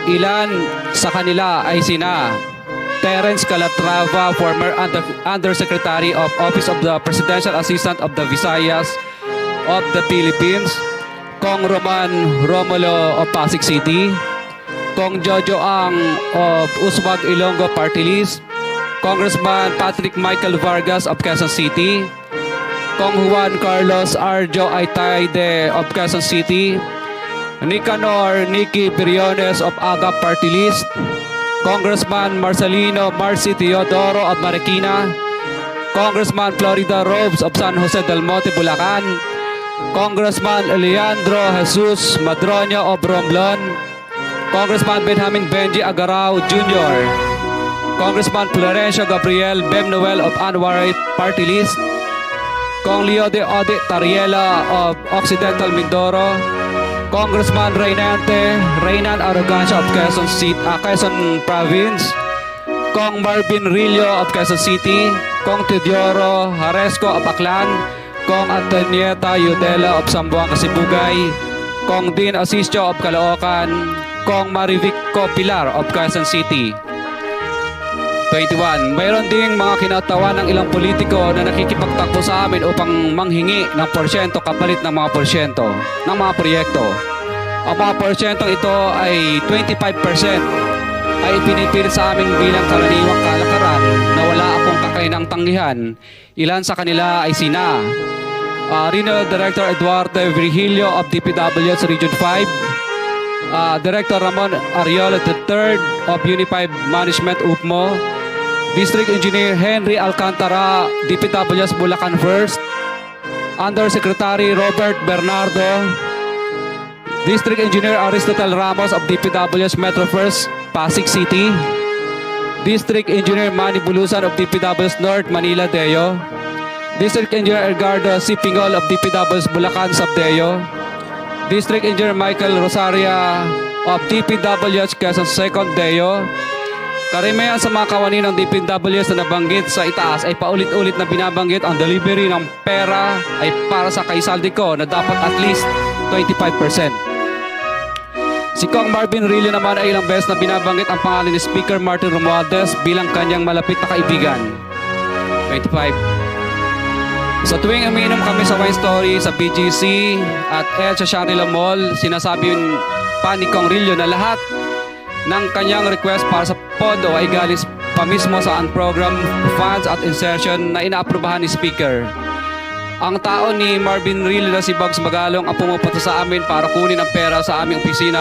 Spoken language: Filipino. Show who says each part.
Speaker 1: Ilan sa kanila ay sina Terence Calatrava, former Undersecretary of Office of the Presidential Assistant of the Visayas of the Philippines, Kong Roman Romulo of Pasig City, Kong Jojo Ang of Uswag Ilonggo Party List, Congressman Patrick Michael Vargas of Quezon City, Kong Juan Carlos Arjo Aitayde of Quezon City, Nicanor Nicky Briones of Aga Party List, Congressman Marcelino Marcy Teodoro of Marikina, Congressman Florida Robes of San Jose del Monte, Bulacan, Congressman Leandro Jesus Madroño of Romblon, Congressman Benjamin Benji Agarao Jr., Congressman Florencio Gabriel Bemnoel of Anwaray Party List, Kong Leo de Ode Tariela of Occidental Mindoro, Congressman Reynan Arrogancia of Quezon Province, Kong Marvin Rillo of Quezon City, Kong Teodoro Haresco of Aklan, Kong Antonieta Yudela of Zamboanga Sibugay, Kong Dean Asisio of Caloocan, Kong Marivico Pilar of Quezon City. 21. Mayroon ding mga kinatawan ng ilang politiko na nakikipagtakbo sa amin upang manghingi ng porsyento kapalit ng mga porsyento ng mga proyekto. Ang mga porsyentong ito ay 25% ay ipinipilit sa amin bilang karaniwang kalakaran na wala akong kakainang tanggihan. Ilan sa kanila ay sina Regional Director Eduardo Virgilio of DPW's Region 5, Director Ramon Ariola III of Unified Management UPMO, District Engineer Henry Alcantara, DPW's Bulacan First, Undersecretary Robert Bernardo, District Engineer Aristotle Ramos of DPW's Metro First, Pasig City, District Engineer Manny Bulusan of DPW's North Manila Deo, District Engineer Edgardo C. Pingol of DPW's Bulacan Subdeo, District Engineer Michael Rosaria of DPW's Quezon Second Deo. Karamihan sa mga kawani ng DPWs na nabanggit sa itaas ay paulit-ulit na binabanggit ang delivery ng pera ay para sa kaisaldi ko na dapat at least 25%. Si Kong Marvin Rillo naman ay ilang beses na binabanggit ang pangalan ni Speaker Martin Romualdez bilang kanyang malapit na kaibigan. 25. Sa tuwing umiinom kami sa Wine Story sa BGC at sa Shangri-La Mall, sinasabi pa ni Kong Rillo na lahat ng kanyang request para sa pondo ay galing pa mismo sa unprogrammed funds at insertion na inaaprubahan ni Speaker. Ang tao ni Marvin Rillo na si Bugs Magalong ang pumupunta sa amin para kunin ang pera sa aming opisina